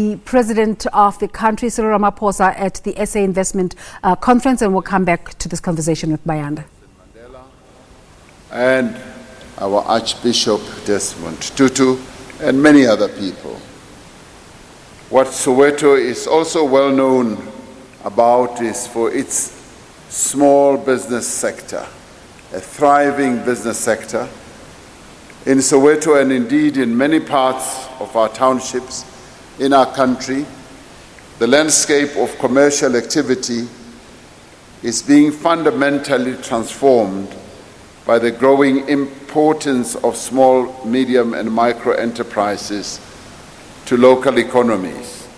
The President of the country, Cyril Ramaphosa, at the SA Investment Conference, and we'll come back to this conversation with Bayanda. And our Archbishop Desmond Tutu and many other people. What Soweto is also well known about is for its small business sector, a thriving business sector. In Soweto and indeed in many parts of our townships in our country, the landscape of commercial activity is being fundamentally transformed by the growing importance of small, medium, and micro enterprises to local economies.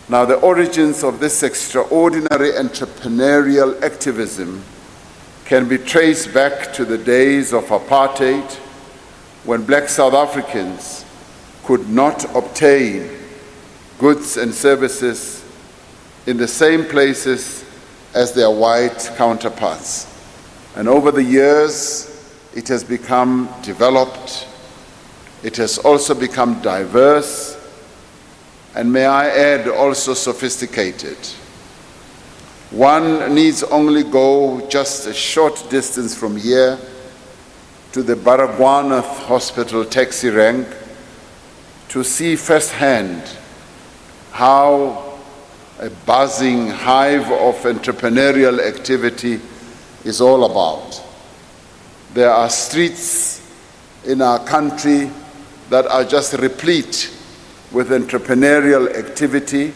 Now, the origins of this extraordinary entrepreneurial activism can be traced back to the days of apartheid, when black South Africans could not obtain goods and services in the same places as their white counterparts. And over the years, it has become developed. It has also become diverse, and may I add, also sophisticated. One needs only go just a short distance from here to the Baragwanath Hospital taxi rank to see firsthand how a buzzing hive of entrepreneurial activity is all about. There are streets in our country that are just replete with entrepreneurial activity.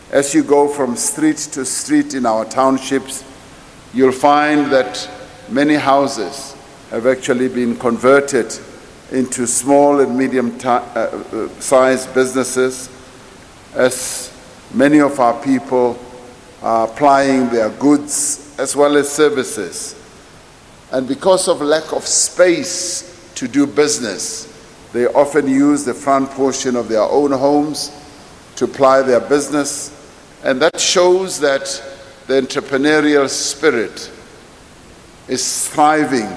As you go from street to street in our townships, you'll find that many houses have actually been converted into small and medium-sized businesses, as many of our people are applying their goods as well as services. And because of lack of space to do business, they often use the front portion of their own homes to ply their business. And that shows that the entrepreneurial spirit is thriving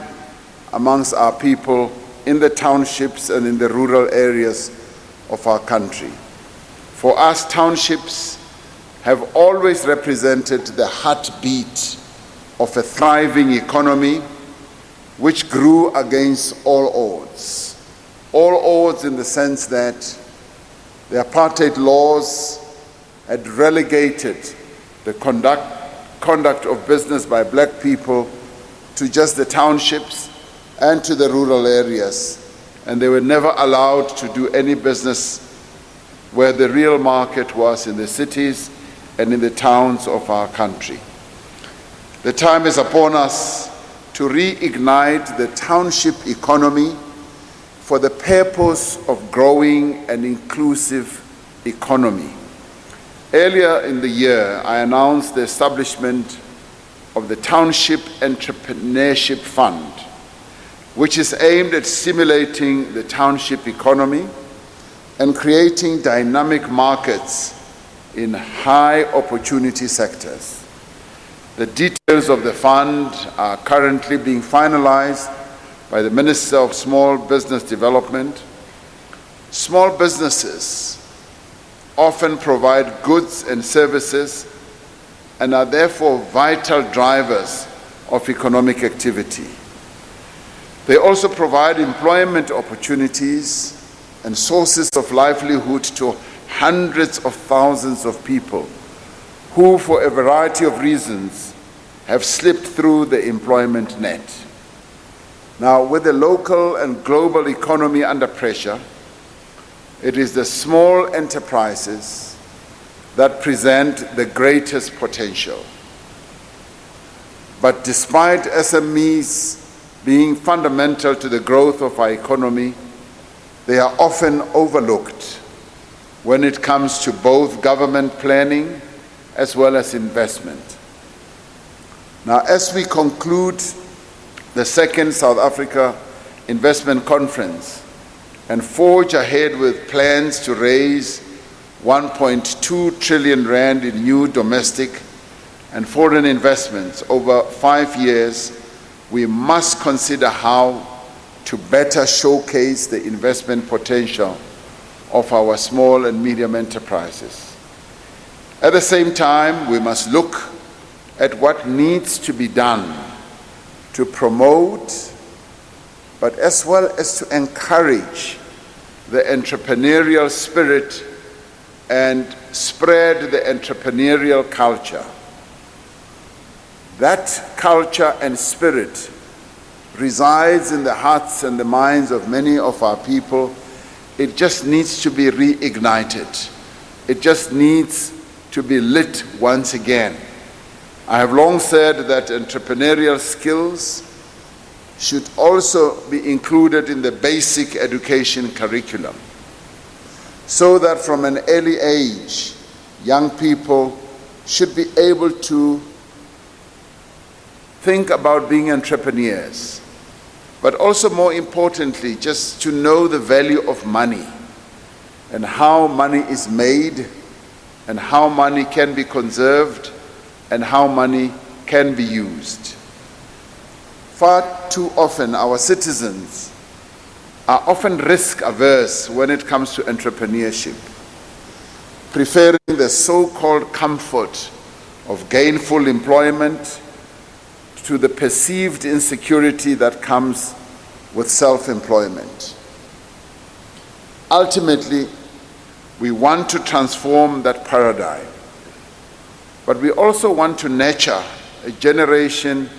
amongst our people in the townships and in the rural areas of our country. For us, townships have always represented the heartbeat of a thriving economy which grew against all odds. All odds in the sense that the apartheid laws had relegated the conduct of business by black people to just the townships and to the rural areas, and they were never allowed to do any business where the real market was in the cities and in the towns of our country. The time is upon us to reignite the township economy for the purpose of growing an inclusive economy. Earlier in the year, I announced the establishment of the Township Entrepreneurship Fund, which is aimed at stimulating the township economy and creating dynamic markets in high opportunity sectors. The details of the fund are currently being finalized by the Minister of Small Business Development. Small businesses often provide goods and services and are therefore vital drivers of economic activity. They also provide employment opportunities and sources of livelihood to hundreds of thousands of people who, for a variety of reasons, have slipped through the employment net. Now, with the local and global economy under pressure, it is the small enterprises that present the greatest potential. But despite SMEs being fundamental to the growth of our economy, they are often overlooked when it comes to both government planning as well as investment. Now, as we conclude the second South Africa Investment Conference and forge ahead with plans to raise 1.2 trillion rand in new domestic and foreign investments over 5 years, we must consider how to better showcase the investment potential of our small and medium enterprises. At the same time, we must look at what needs to be done to promote, but as well as to encourage the entrepreneurial spirit and spread the entrepreneurial culture. That culture and spirit resides in the hearts and the minds of many of our people. It just needs to be reignited. It just needs to be lit once again. I have long said that entrepreneurial skills should also be included in the basic education curriculum, so that from an early age, young people should be able to think about being entrepreneurs, but also more importantly, just to know the value of money and how money is made and how money can be conserved and how money can be used. Far too often, our citizens are often risk averse when it comes to entrepreneurship, preferring the so-called comfort of gainful employment to the perceived insecurity that comes with self-employment. Ultimately, we want to transform that paradigm, but we also want to nurture a generation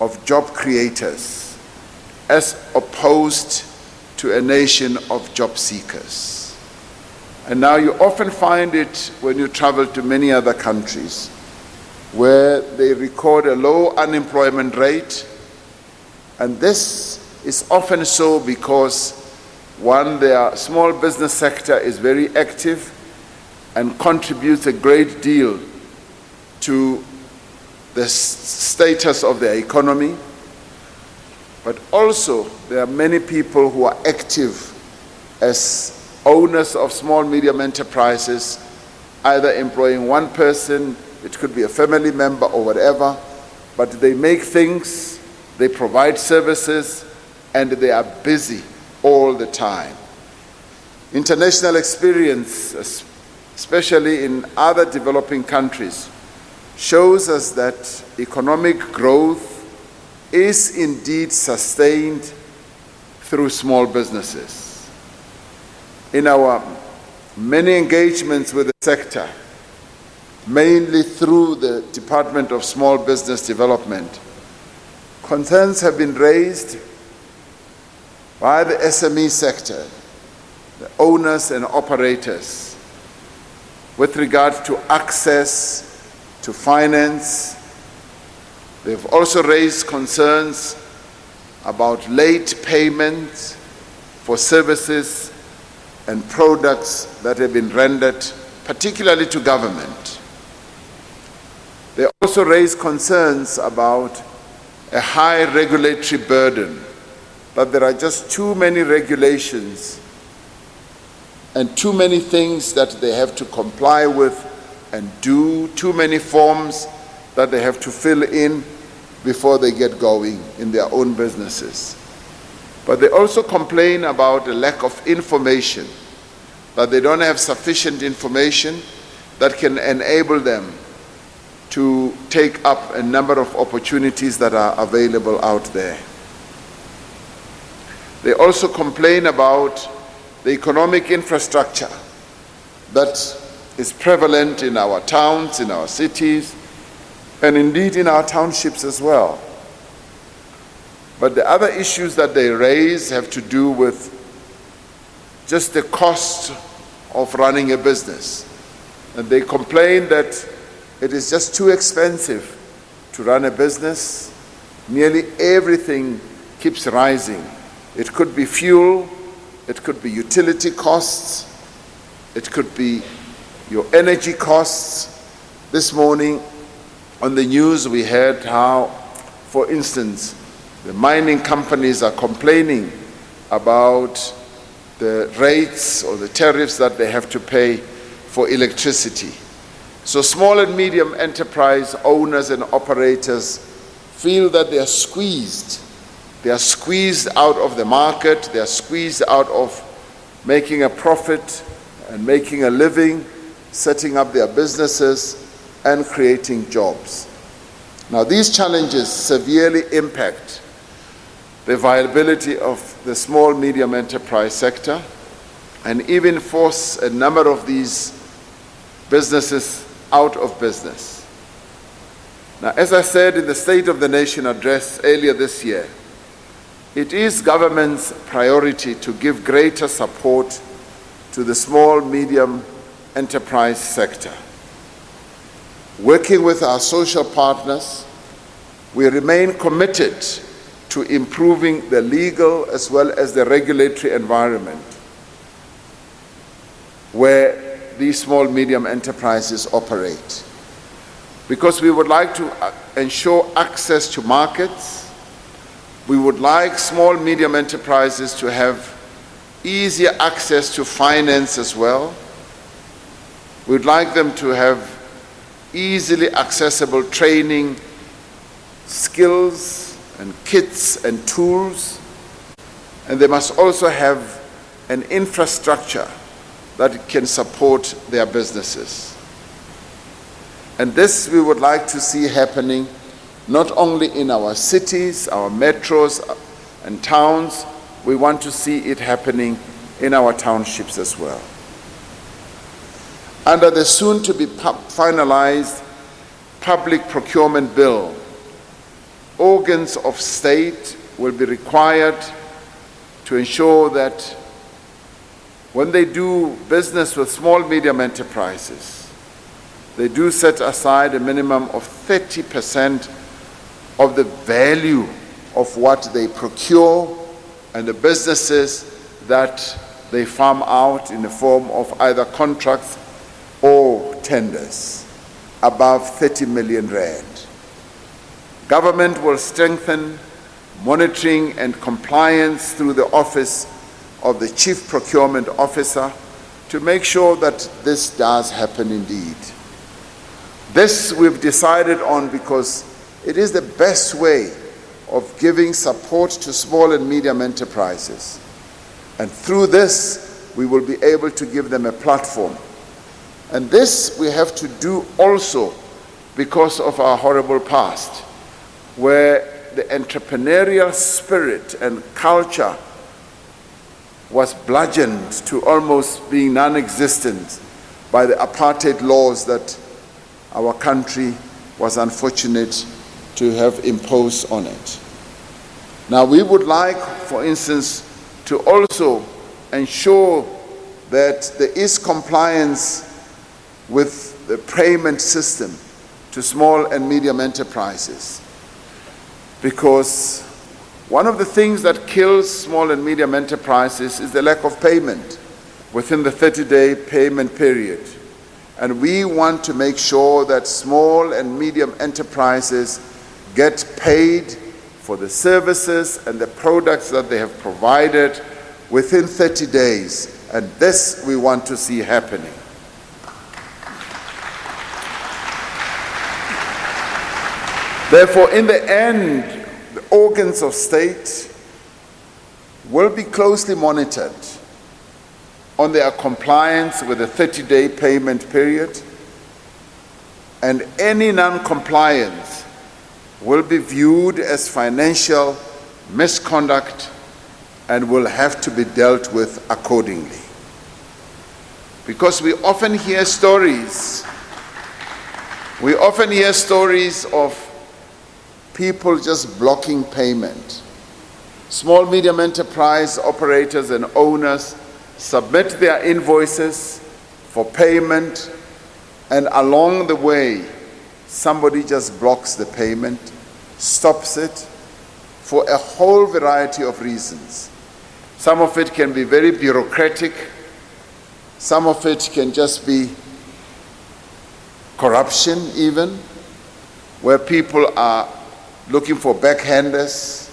of job creators as opposed to a nation of job seekers. And now you often find it when you travel to many other countries where they record a low unemployment rate, and this is often so because, one, their small business sector is very active and contributes a great deal to the status of their economy, but also there are many people who are active as owners of small, medium enterprises, either employing one person, it could be a family member or whatever, but they make things, they provide services, and they are busy all the time. International experience, especially in other developing countries, shows us that economic growth is indeed sustained through small businesses. In our many engagements with the sector, mainly through the Department of Small Business Development, concerns have been raised by the SME sector, the owners and operators, with regard to access to finance. They've also raised concerns about late payments for services and products that have been rendered, particularly to government. They also raised concerns about a high regulatory burden, that there are just too many regulations and too many things that they have to comply with and do, too many forms that they have to fill in before they get going in their own businesses. But they also complain about the lack of information, that they don't have sufficient information that can enable them to take up a number of opportunities that are available out there. They also complain about the economic infrastructure that is prevalent in our towns, in our cities, and indeed in our townships as well. But the other issues that they raise have to do with just the cost of running a business. And they complain that it is just too expensive to run a business. Nearly everything keeps rising. It could be fuel, it could be utility costs, it could be your energy costs. This morning on the news we heard how, for instance, the mining companies are complaining about the rates or the tariffs that they have to pay for electricity. So small and medium enterprise owners and operators feel that they are squeezed. They are squeezed out of the market, they are squeezed out of making a profit and making a living, setting up their businesses and creating jobs. Now, these challenges severely impact the viability of the small medium enterprise sector and even force a number of these businesses out of business. Now, as I said in the State of the Nation address earlier this year, it is government's priority to give greater support to the small medium enterprise sector. Working with our social partners, we remain committed to improving the legal as well as the regulatory environment where these small medium enterprises operate. Because we would like to ensure access to markets, we would like small medium enterprises to have easier access to finance as well. We would like them to have easily accessible training, skills and kits and tools, and they must also have an infrastructure that can support their businesses. And this we would like to see happening not only in our cities, our metros and towns, we want to see it happening in our townships as well. Under the soon-to-be finalized public procurement bill, organs of state will be required to ensure that when they do business with small medium enterprises, they do set aside a minimum of 30% of the value of what they procure and the businesses that they farm out in the form of either contracts or tenders above 30 million rand. Government will strengthen monitoring and compliance through the Office of the Chief Procurement Officer to make sure that this does happen indeed. This we've decided on because it is the best way of giving support to small and medium enterprises. And through this, we will be able to give them a platform. And this we have to do also because of our horrible past, where the entrepreneurial spirit and culture was bludgeoned to almost being non-existent by the apartheid laws that our country was unfortunate to have imposed on it. Now, we would like, for instance, to also ensure that there is compliance with the payment system to small and medium enterprises. Because one of the things that kills small and medium enterprises is the lack of payment within the 30-day payment period. And we want to make sure that small and medium enterprises get paid for the services and the products that they have provided within 30 days. And this we want to see happening. Therefore, in the end, the organs of state will be closely monitored on their compliance with the 30-day payment period, and any non-compliance will be viewed as financial misconduct and will have to be dealt with accordingly. Because we often hear stories of people just blocking payment. Small, medium enterprise operators and owners submit their invoices for payment, and along the way, somebody just blocks the payment, stops it, for a whole variety of reasons. Some of it can be very bureaucratic, some of it can just be corruption even, where people are looking for backhanders,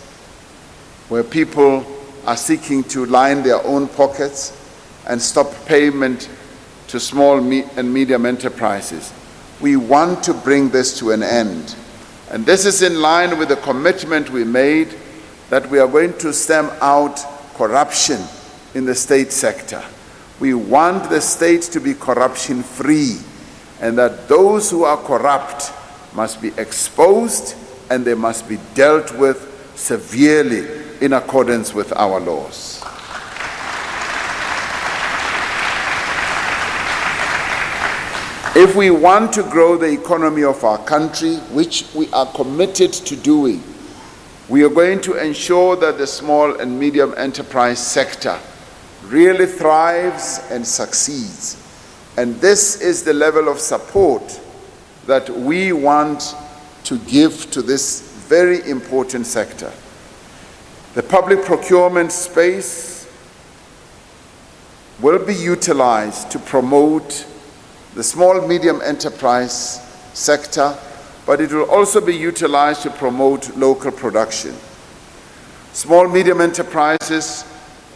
where people are seeking to line their own pockets and stop payment to small and medium enterprises. We want to bring this to an end. And this is in line with the commitment we made that we are going to stamp out corruption in the state sector. We want the state to be corruption-free, and that those who are corrupt must be exposed and they must be dealt with severely in accordance with our laws. If we want to grow the economy of our country, which we are committed to doing, we are going to ensure that the small and medium enterprise sector really thrives and succeeds. And this is the level of support that we want to give to this very important sector. The public procurement space will be utilized to promote the small medium enterprise sector, but it will also be utilized to promote local production. Small medium enterprises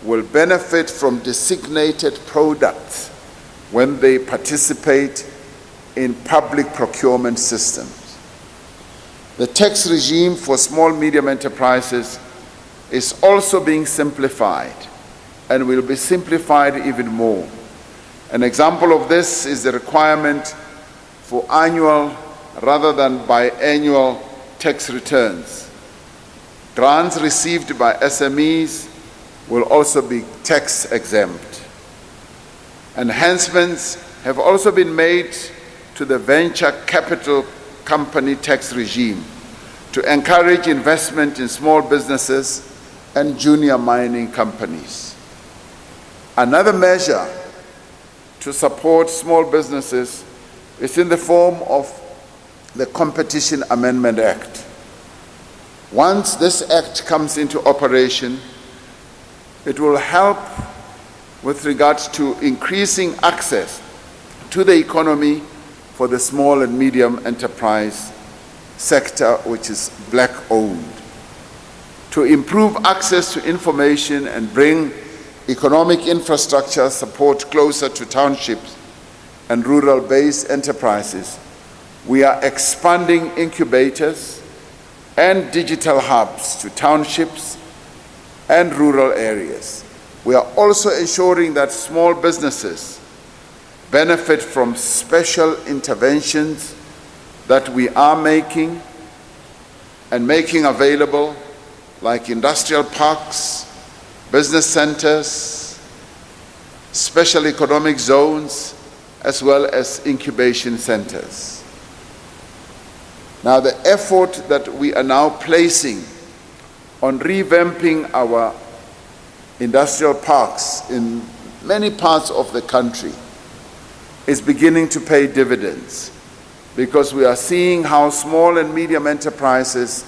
will benefit from designated products when they participate in public procurement systems. The tax regime for small medium enterprises is also being simplified and will be simplified even more. An example of this is the requirement for annual rather than biannual tax returns. Grants received by SMEs will also be tax exempt. Enhancements have also been made to the venture capital company tax regime to encourage investment in small businesses and junior mining companies. Another measure to support small businesses is in the form of the Competition Amendment Act. Once this act comes into operation, it will help with regards to increasing access to the economy for the small and medium enterprise sector, which is black-owned, to improve access to information and bring economic infrastructure support closer to townships and rural-based enterprises. We are expanding incubators and digital hubs to townships and rural areas. We are also ensuring that small businesses benefit from special interventions that we are making and making available, like industrial parks, business centers, special economic zones, as well as incubation centers. Now, the effort that we are now placing on revamping our industrial parks in many parts of the country is beginning to pay dividends, because we are seeing how small and medium enterprises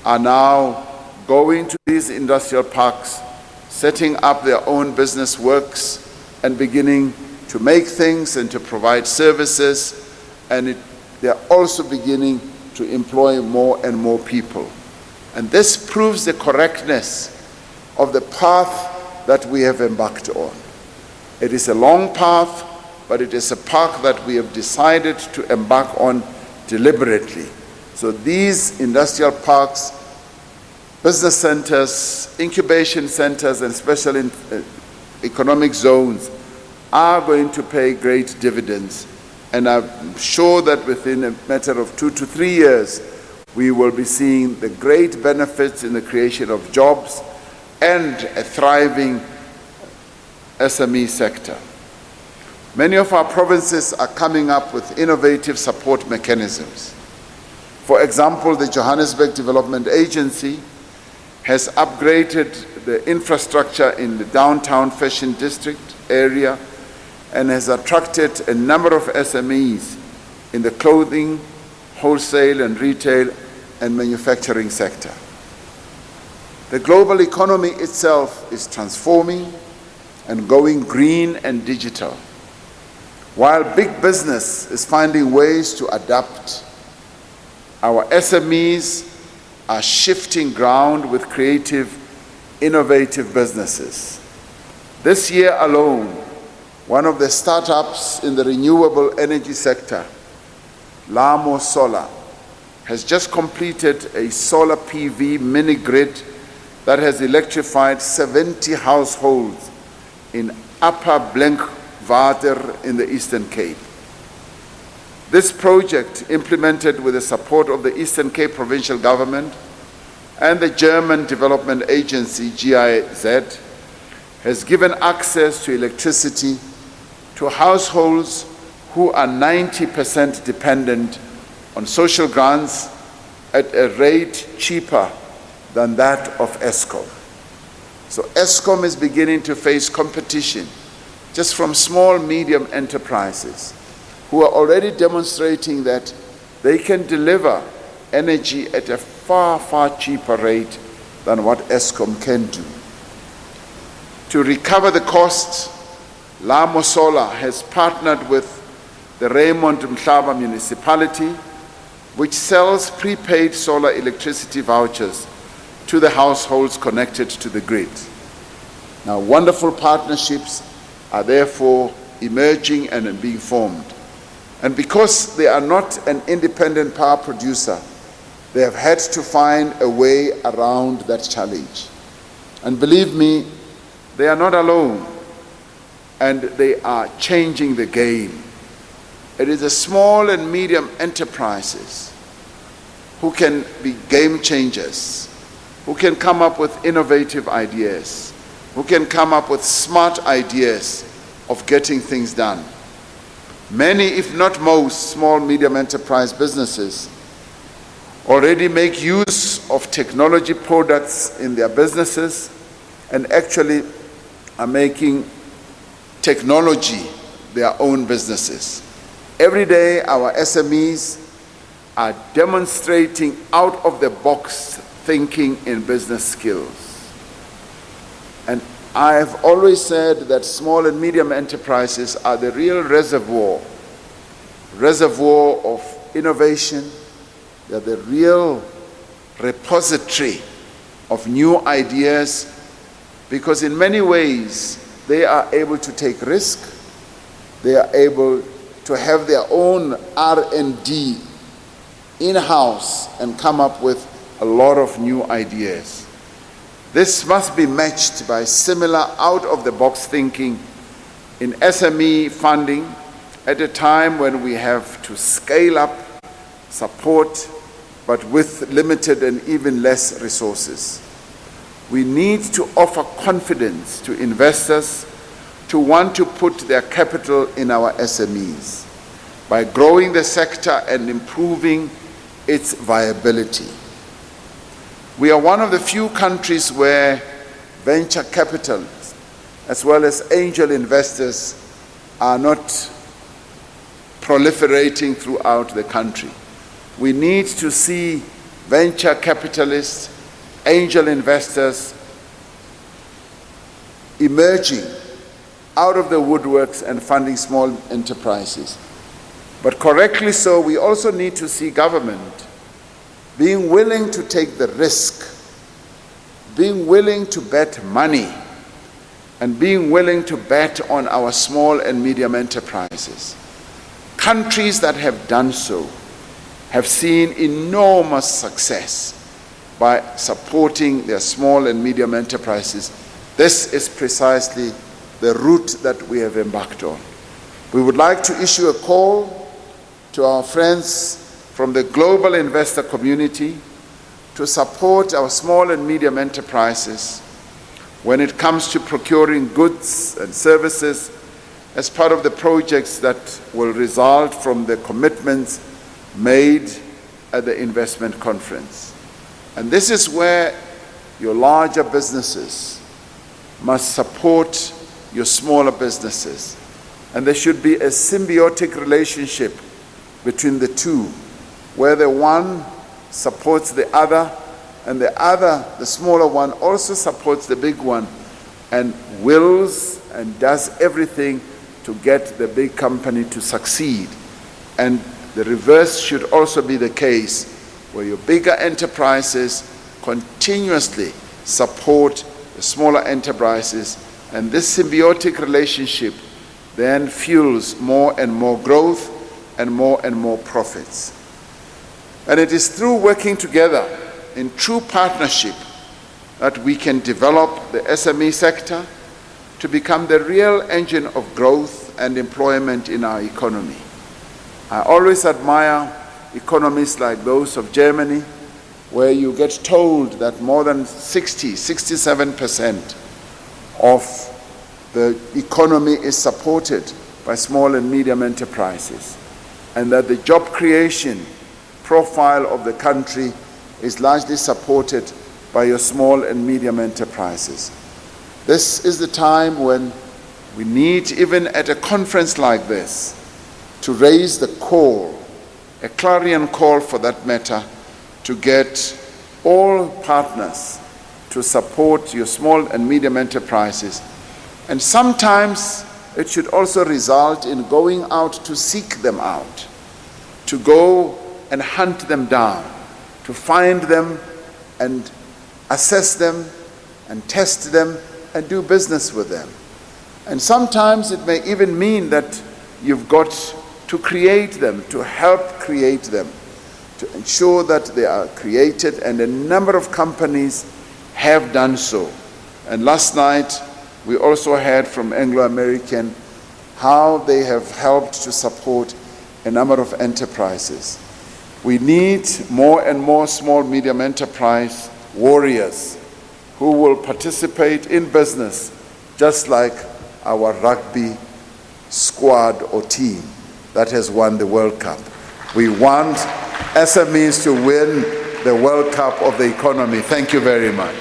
are now going to these industrial parks, setting up their own business works and beginning to make things and to provide services, and they are also beginning to employ more and more people. And this proves the correctness of the path that we have embarked on. It is a long path, but it is a path that we have decided to embark on deliberately. So these industrial parks, business centers, incubation centers, and special economic zones are going to pay great dividends. And I'm sure that within a matter of 2 to 3 years, we will be seeing the great benefits in the creation of jobs and a thriving SME sector. Many of our provinces are coming up with innovative support mechanisms. For example, the Johannesburg Development Agency has upgraded the infrastructure in the downtown fashion district area and has attracted a number of SMEs in the clothing, wholesale and retail and manufacturing sector. The global economy itself is transforming and going green and digital. While big business is finding ways to adapt, our SMEs are shifting ground with creative, innovative businesses. This year alone, one of the startups in the renewable energy sector, Lamo Solar, has just completed a solar PV mini grid that has electrified 70 households in Upper Blinkwater in the Eastern Cape. This project, implemented with the support of the Eastern Cape Provincial Government and the German Development Agency, GIZ, has given access to electricity to households who are 90% dependent on social grants at a rate cheaper than that of Eskom. So Eskom is beginning to face competition just from small, medium enterprises who are already demonstrating that they can deliver energy at a far, far cheaper rate than what Eskom can do. To recover the costs, Lamo Solar has partnered with the Raymond Mhlaba municipality, which sells prepaid solar electricity vouchers to the households connected to the grid. Now, wonderful partnerships are therefore emerging and being formed. And because they are not an independent power producer, they have had to find a way around that challenge. And believe me, they are not alone, and they are changing the game. It is the small and medium enterprises who can be game changers, who can come up with innovative ideas, who can come up with smart ideas of getting things done. Many, if not most, small, medium enterprise businesses already make use of technology products in their businesses and actually are making technology their own businesses. Every day, our SMEs are demonstrating out-of-the-box thinking in business skills. And I've always said that small and medium enterprises are the real reservoir of innovation. They're the real repository of new ideas, because in many ways they are able to take risk, they are able to have their own R&D in-house and come up with a lot of new ideas. This must be matched by similar out-of-the-box thinking in SME funding at a time when we have to scale up support, but with limited and even less resources. We need to offer confidence to investors to want to put their capital in our SMEs by growing the sector and improving its viability. We are one of the few countries where venture capitalists as well as angel investors are not proliferating throughout the country. We need to see venture capitalists, angel investors emerging out of the woodworks and funding small enterprises. But correctly so, we also need to see government being willing to take the risk, being willing to bet money, and being willing to bet on our small and medium enterprises. Countries that have done so have seen enormous success by supporting their small and medium enterprises. This is precisely the route that we have embarked on. We would like to issue a call to our friends from the global investor community to support our small and medium enterprises when it comes to procuring goods and services as part of the projects that will result from the commitments made at the investment conference. And this is where your larger businesses must support your smaller businesses. And there should be a symbiotic relationship between the two, where the one supports the other, and the other, the smaller one, also supports the big one and wills and does everything to get the big company to succeed. And the reverse should also be the case, where your bigger enterprises continuously support the smaller enterprises, and this symbiotic relationship then fuels more and more growth and more profits. And it is through working together in true partnership that we can develop the SME sector to become the real engine of growth and employment in our economy. I always admire economies like those of Germany, where you get told that more than 67% of the economy is supported by small and medium enterprises, and that the job creation profile of the country is largely supported by your small and medium enterprises. This is the time when we need, even at a conference like this, to raise the call, a clarion call for that matter, to get all partners to support your small and medium enterprises. And sometimes it should also result in going out to seek them out, to go and hunt them down, to find them and assess them and test them and do business with them. And sometimes it may even mean that you've got to create them, to help create them, to ensure that they are created, and a number of companies have done so. And last night we also heard from Anglo-American how they have helped to support a number of enterprises. We need more and more small medium enterprise warriors who will participate in business just like our rugby squad or team that has won the World Cup. We want SMEs to win the World Cup of the economy. Thank you very much.